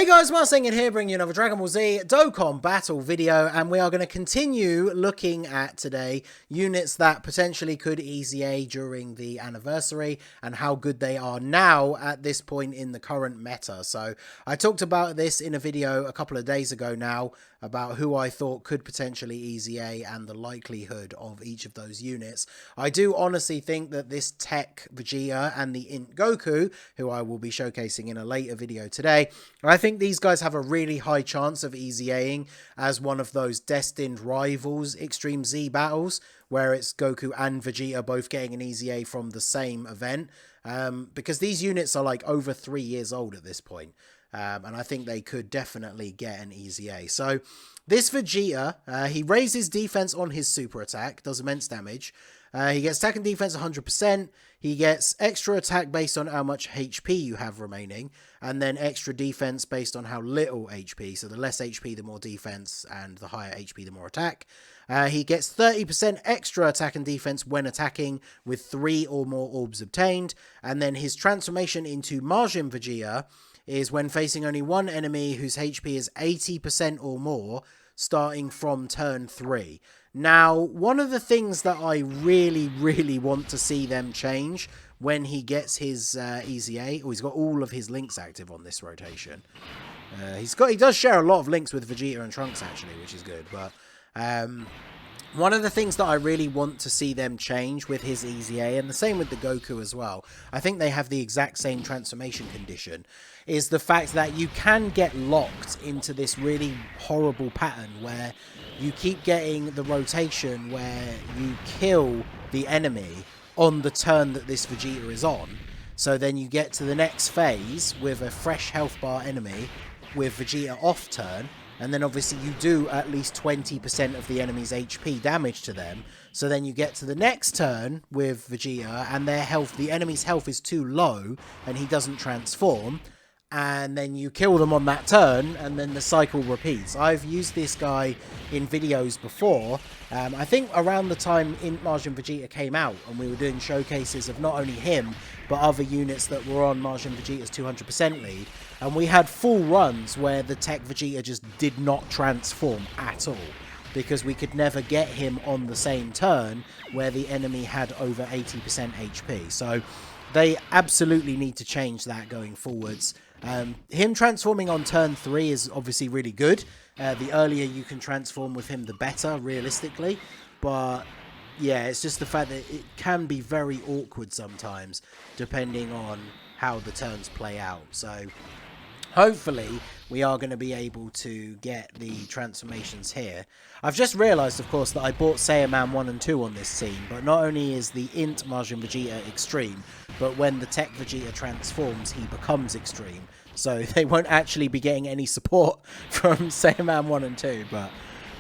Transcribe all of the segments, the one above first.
Hey guys, Marsing here, bringing you another Dragon Ball Z Dokkan battle video, and we are going to continue looking at today units that potentially could EZA during the anniversary and how good they are now at this point in the current meta. So I talked about this in a video a couple of days ago now about who I thought could potentially EZA and the likelihood of each of those units. I do honestly think that this TEQ Vegeta and the Int Goku, who I will be showcasing in a later video today, I think these guys have a really high chance of EZAing as one of those destined rivals Extreme Z battles, where it's Goku and Vegeta both getting an EZA from the same event, because these units are like over 3 years old at this point. And I think they could definitely get an EZA. So this Vegeta, he raises defense on his super attack, does immense damage. He gets attack and defense 100%. He gets extra attack based on how much HP you have remaining, and then extra defense based on how little HP. So the less HP, the more defense, and the higher HP, the more attack. He gets 30% extra attack and defense when attacking with 3 or more orbs obtained. And then his transformation into MAJIN VEGETA is when facing only one enemy whose HP is 80% or more, starting from turn 3. Now, one of the things that I really want to see them change when he gets his EZA, he's got all of his links active on this rotation. He does share a lot of links with Vegeta and Trunks actually, which is good, but one of the things that I really want to see them change with his EZA, and the same with the Goku as well, I think they have the exact same transformation condition, is the fact that you can get locked into this really horrible pattern where you keep getting the rotation where you kill the enemy on the turn that this Vegeta is on. So then you get to the next phase with a fresh health bar enemy with Vegeta off turn, and then obviously you do at least 20% of the enemy's HP damage to them. So then you get to the next turn with Vegeta and the enemy's health is too low and he doesn't transform. And then you kill them on that turn, and then the cycle repeats. I've used this guy in videos before. I think around the time MAJIN VEGETA came out, and we were doing showcases of not only him, but other units that were on MAJIN VEGETA's 200% lead. And we had full runs where the TEQ Vegeta just did not transform at all, because we could never get him on the same turn where the enemy had over 80% HP. So they absolutely need to change that going forwards. Him transforming on turn 3 is obviously really good. The earlier you can transform with him, the better, realistically. But yeah, it's just the fact that it can be very awkward sometimes, depending on how the turns play out. So hopefully we are going to be able to get the transformations here. I've just realised, of course, that I bought Saiyaman 1 and 2 on this team, but not only is the Int MAJIN VEGETA extreme, but when the TEQ Vegeta transforms, he becomes extreme. So they won't actually be getting any support from Saiyaman 1 and 2, but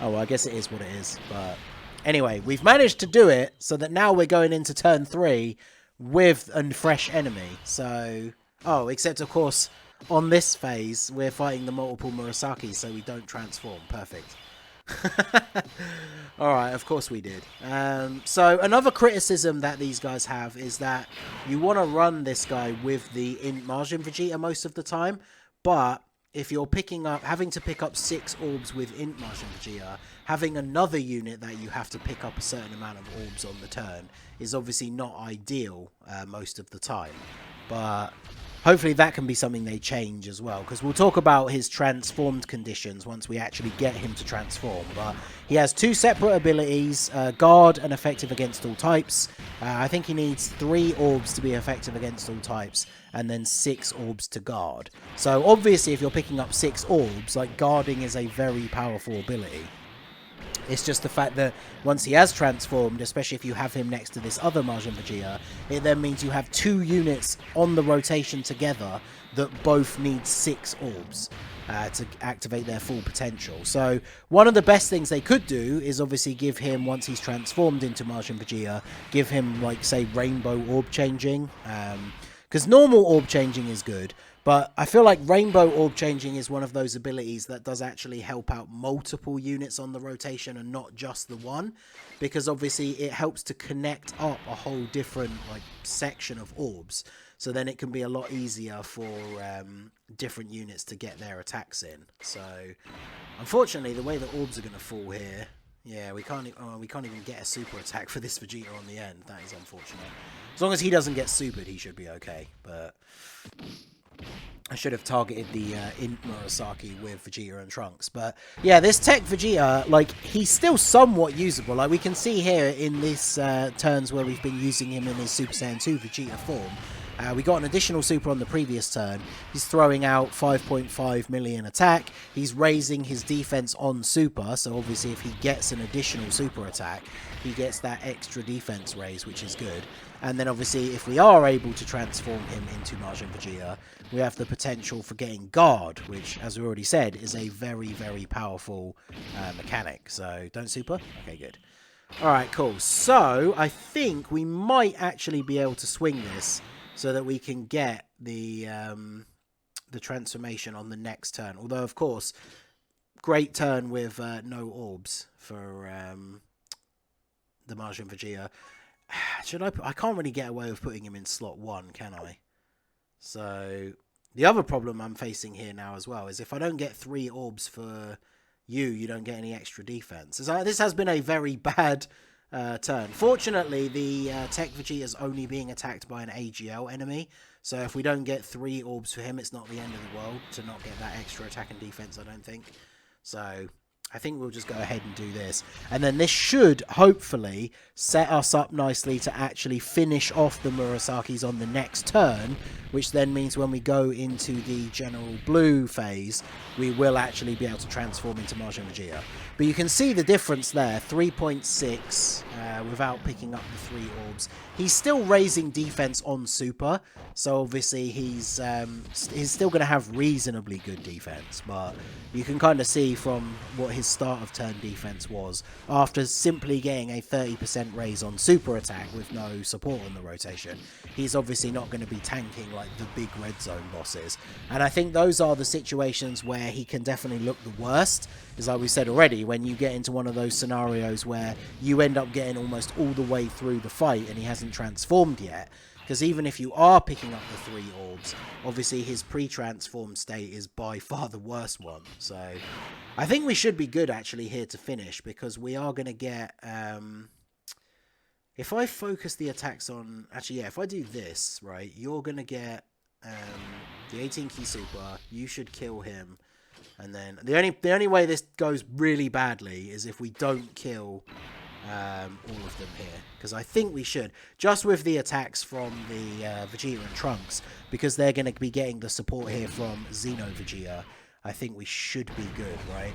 oh, well, I guess it is what it is. But anyway, we've managed to do it so that now we're going into turn 3 with a fresh enemy. So, oh, except of course, on this phase, we're fighting the multiple Murasaki, so we don't transform. Perfect. Alright, of course we did. So another criticism that these guys have is that you want to run this guy with the Int MAJIN VEGETA most of the time, but if you're having to pick up 6 orbs with Int MAJIN VEGETA, having another unit that you have to pick up a certain amount of orbs on the turn is obviously not ideal most of the time. But hopefully that can be something they change as well, because we'll talk about his transformed conditions once we actually get him to transform. But he has 2 separate abilities, guard and effective against all types. I think he needs 3 orbs to be effective against all types, and then 6 orbs to guard. So obviously if you're picking up 6 orbs, like, guarding is a very powerful ability. It's just the fact that once he has transformed, especially if you have him next to this other MAJIN VEGETA, it then means you have 2 units on the rotation together that both need 6 orbs to activate their full potential. So one of the best things they could do is obviously give him, once he's transformed into MAJIN VEGETA, give him, like, say, rainbow orb changing. Because normal orb changing is good, but I feel like Rainbow Orb Changing is one of those abilities that does actually help out multiple units on the rotation and not just the one, because obviously it helps to connect up a whole different, like, section of orbs. so then it can be a lot easier for different units to get their attacks in. So unfortunately, the way the orbs are going to fall here, yeah, we can't even get a super attack for this Vegeta on the end. That is unfortunate. As long as he doesn't get supered, he should be okay. But I should have targeted the Int Murasaki with Vegeta and Trunks. But yeah, this TEQ Vegeta, like, he's still somewhat usable. Like, we can see here in this turns where we've been using him in his Super Saiyan 2 Vegeta form. We got an additional super on the previous turn. He's throwing out 5.5 million attack. He's raising his defense on super. So obviously if he gets an additional super attack, he gets that extra defense raise, which is good. And then obviously if we are able to transform him into Majin Vegeta, we have the potential for getting guard, which, as we already said, is a very, very powerful mechanic. So don't super? Okay, good. Alright, cool. So I think we might actually be able to swing this so that we can get the transformation on the next turn. Although, of course, great turn with no orbs for the Majin Vegeta. Should I can't really get away with putting him in slot 1, can I? So the other problem I'm facing here now as well is if I don't get 3 orbs for you don't get any extra defense. So this has been a very bad turn. Fortunately, the TEQ Vegeta is only being attacked by an AGL enemy. So if we don't get 3 orbs for him, it's not the end of the world to not get that extra attack and defense, I don't think. So I think we'll just go ahead and do this. And then this should, hopefully, set us up nicely to actually finish off the Murasakis on the next turn, which then means when we go into the General Blue phase, we will actually be able to transform into Majin Vegeta. But you can see the difference there, 3.6 without picking up the 3 orbs. He's still raising defense on super, so obviously he's still going to have reasonably good defense, but you can kind of see from what his start of turn defense was, after simply getting a 30% raise on super attack with no support on the rotation, he's obviously not going to be tanking like the big red zone bosses. And I think those are the situations where he can definitely look the worst, is like we said already, when you get into one of those scenarios where you end up getting almost all the way through the fight and he hasn't transformed yet. Because even if you are picking up the 3 orbs, obviously his pre-transform state is by far the worst one. So I think we should be good actually here to finish, because we are going to get... if I focus the attacks on... Actually, yeah, if I do this, right, you're going to get the 18 key super. You should kill him. And then the only way this goes really badly is if we don't kill all of them here, because I think we should, just with the attacks from the Vegeta and Trunks, because they're going to be getting the support here from Xeno Vegeta. I think we should be good, right?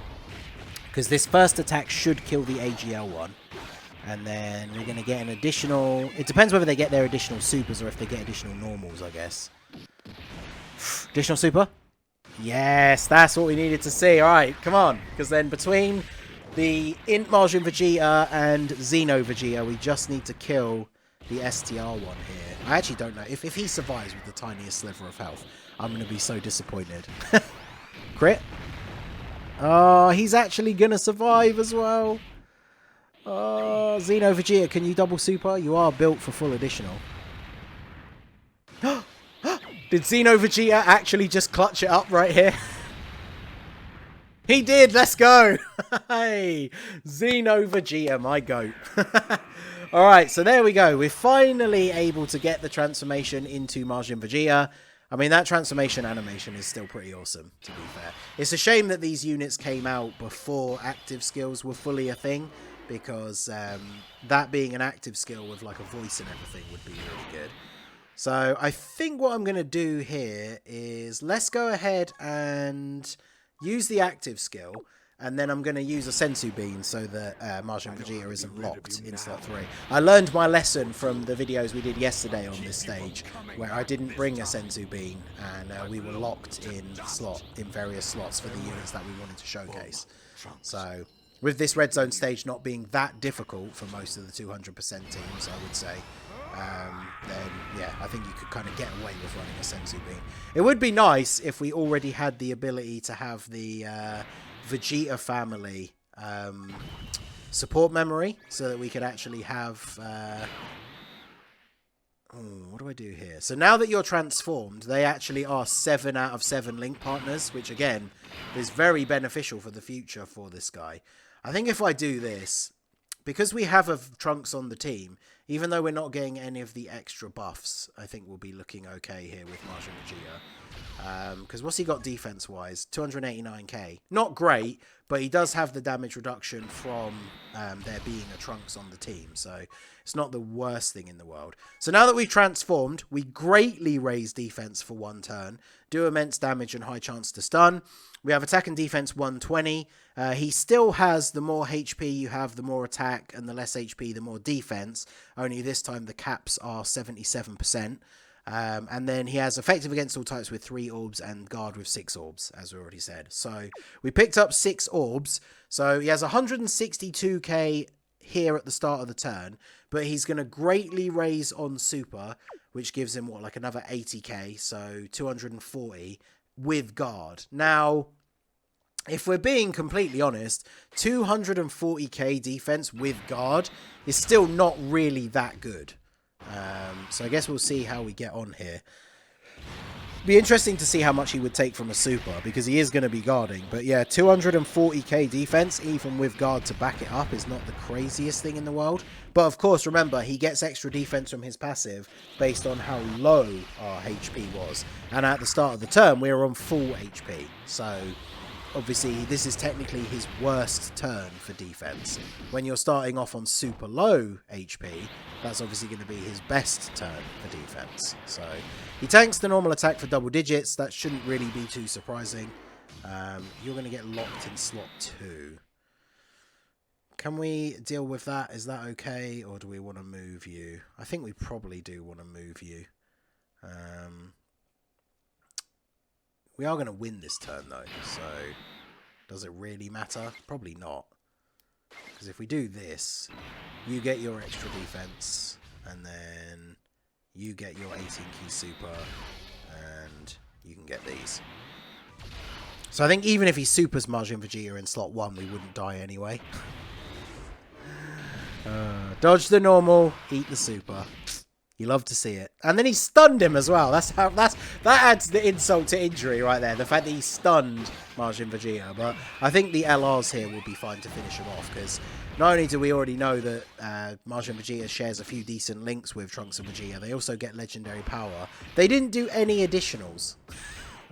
Because this first attack should kill the AGL one, and then we're going to get an additional... It depends whether they get their additional supers or if they get additional normals, I guess. Additional super? Yes, that's what we needed to see. All right, come on. Because then between the Int Majin Vegeta and Xeno Vegeta, we just need to kill the STR one here. I actually don't know. If he survives with the tiniest sliver of health, I'm going to be so disappointed. Crit. Oh, he's actually going to survive as well. Oh, Xeno Vegeta, can you double super? You are built for full additional. Did Xeno Vegeta actually just clutch it up right here? He did! Let's go! Hey! Xeno Vegeta, my goat. Alright, so there we go. We're finally able to get the transformation into Majin Vegeta. I mean, that transformation animation is still pretty awesome, to be fair. It's a shame that these units came out before active skills were fully a thing, because that being an active skill with like a voice and everything would be really good. So I think what I'm going to do here is let's go ahead and use the active skill, and then I'm going to use a Sensu Bean so that Majin Vegeta isn't locked in slot 3. I learned my lesson from the videos we did yesterday on this stage, where I didn't bring a Sensu Bean, and we were locked in various slots for the units that we wanted to showcase. So with this red zone stage not being that difficult for most of the 200% teams, I would say, then yeah, I think you could kind of get away with running a Sensu Bean. It would be nice if we already had the ability to have the Vegeta family support memory, so that we could actually have what do I do here? So now that you're transformed, they actually are 7 out of 7 link partners, which again is very beneficial for the future for this guy. I think if I do this, because we have a Trunks on the team, even though we're not getting any of the extra buffs, I think we'll be looking okay here with Majin Vegeta. Because what's he got defense-wise? 289k. Not great, but he does have the damage reduction from there being a Trunks on the team. So it's not the worst thing in the world. So now that we've transformed, we greatly raise defense for 1 turn, do immense damage and high chance to stun. We have attack and defense 120. He still has the more HP you have, the more attack, and the less HP, the more defense. Only this time the caps are 77%. And then he has effective against all types with 3 orbs and guard with 6 orbs, as we already said. So we picked up 6 orbs. So he has 162k here at the start of the turn, but he's going to greatly raise on super, which gives him, what, like another 80k, so 240 with guard. Now, if we're being completely honest, 240k defense with guard is still not really that good. So I guess we'll see how we get on here. Be interesting to see how much he would take from a super, because he is going to be guarding. But yeah, 240k defense, even with guard to back it up, is not the craziest thing in the world. But of course, remember, he gets extra defense from his passive based on how low our HP was. And at the start of the turn, we were on full HP. So obviously, this is technically his worst turn for defense. When you're starting off on super low HP, that's obviously going to be his best turn for defense. So he tanks the normal attack for double digits. That shouldn't really be too surprising. You're going to get locked in slot 2. Can we deal with that? Is that okay? Or do we want to move you? I think we probably do want to move you. We are going to win this turn, though, so does it really matter? Probably not. Because if we do this, you get your extra defense, and then you get your 18 key super, and you can get these. So I think even if he supers Majin Vegeta in slot 1, we wouldn't die anyway. Dodge the normal, eat the super. You love to see it. And then he stunned him as well. That adds the insult to injury right there. The fact that he stunned Majin Vegeta. But I think the LRs here will be fine to finish him off, because not only do we already know that Majin Vegeta shares a few decent links with Trunks and Vegeta, they also get legendary power. They didn't do any additionals.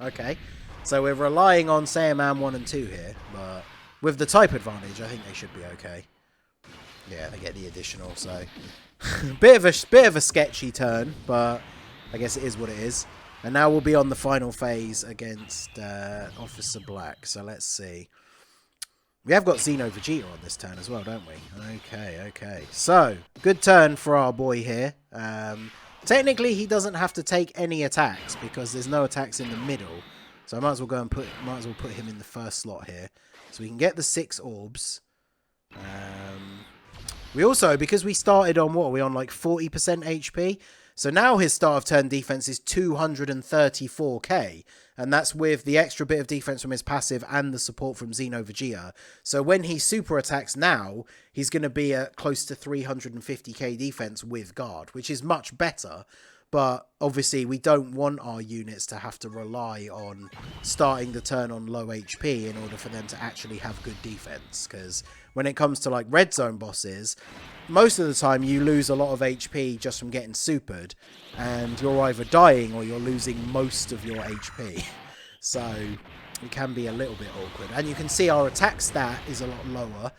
Okay. So we're relying on Saiyaman 1 and 2 here. But with the type advantage, I think they should be okay. Yeah, they get the additional, so bit of a sketchy turn, but I guess it is what it is. And now we'll be on the final phase against Officer Black. So let's see. We have got Xeno Vegeta on this turn as well, don't we? Okay. So good turn for our boy here. Technically, he doesn't have to take any attacks because there's no attacks in the middle. So I might as well put him in the first slot here, so we can get the 6 orbs. We also, because we started on, what are we on, like 40% HP? So now his start of turn defense is 234k. And that's with the extra bit of defense from his passive and the support from Xeno Vegeta. So when he super attacks now, he's going to be at close to 350k defense with guard, which is much better. But obviously we don't want our units to have to rely on starting the turn on low HP in order for them to actually have good defense. Because when it comes to like red zone bosses, most of the time you lose a lot of HP just from getting supered, and you're either dying or you're losing most of your HP. So it can be a little bit awkward. And you can see our attack stat is a lot lower.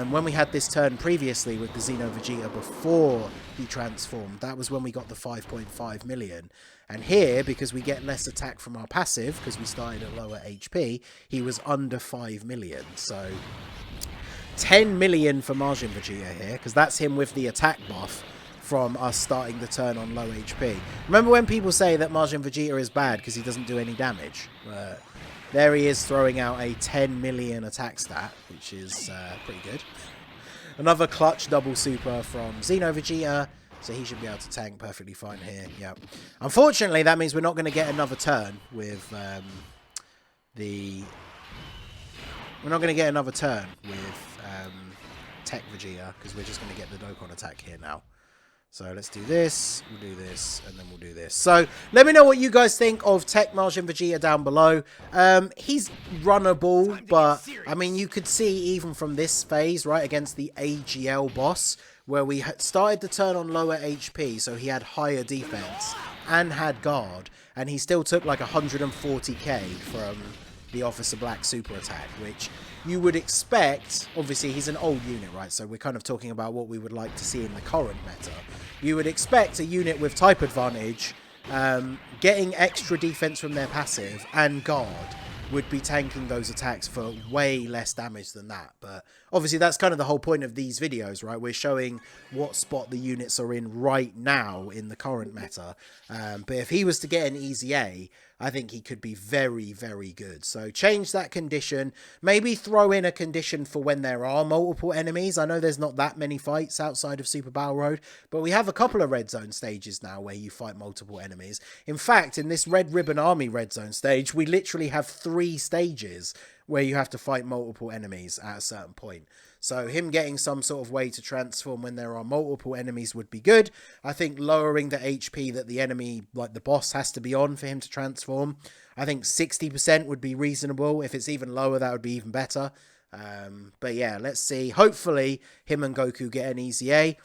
When we had this turn previously with the Xeno Vegeta before he transformed, that was when we got the 5.5 million. And here, because we get less attack from our passive, because we started at lower HP, he was under 5 million. So 10 million for Majin Vegeta here, because that's him with the attack buff from us starting the turn on low HP. Remember when people say that Majin Vegeta is bad because he doesn't do any damage? There he is throwing out a 10 million attack stat, which is pretty good. Another clutch double super from Xeno Vegeta, so he should be able to tank perfectly fine here. Yep. Unfortunately, that means we're not going to get another turn with We're not going to get another turn with TEQ Vegeta, because we're just going to get the Dokkan attack here now. So let's do this, we'll do this, and then we'll do this. So let me know what you guys think of TEQ MAJIN VEGETA down below. He's runnable, but I mean, you could see even from this phase, right, against the AGL boss, where we started to turn on lower HP, so he had higher defense and had guard, and he still took like 140k from the Officer Black super attack, which you would expect. Obviously he's an old unit, right, so we're kind of talking about what we would like to see in the current meta. You would expect a unit with type advantage getting extra defense from their passive and guard would be tanking those attacks for way less damage than that. But obviously that's kind of the whole point of these videos, right? We're showing what spot the units are in right now in the current meta. But if he was to get an easy A, I think he could be very, very good. So change that condition. Maybe throw in a condition for when there are multiple enemies. I know there's not that many fights outside of Super Battle Road, but we have a couple of red zone stages now where you fight multiple enemies. In fact, in this Red Ribbon Army red zone stage, we literally have 3 stages where you have to fight multiple enemies at a certain point. So him getting some sort of way to transform when there are multiple enemies would be good. I think lowering the HP that the enemy, like the boss, has to be on for him to transform. I think 60% would be reasonable. If it's even lower, that would be even better. But yeah, let's see. Hopefully him and Goku get an easy A.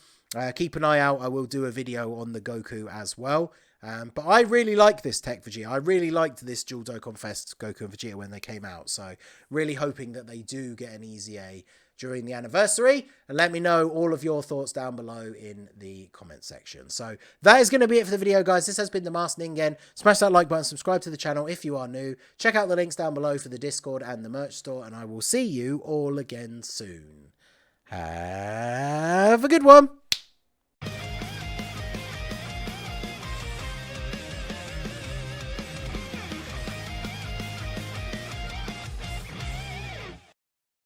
Keep an eye out. I will do a video on the Goku as well. But I really like this TEQ Vegeta. I really liked this dual Dokkan Fest Goku and Vegeta when they came out. So really hoping that they do get an easy A during the anniversary. And let me know all of your thoughts down below in the comment section. So that is going to be it for the video, guys. This has been the Masked Ningen. Smash that like button, subscribe to the channel if you are new. Check out the links down below for the Discord and the merch store. And I will see you all again soon. Have a good one.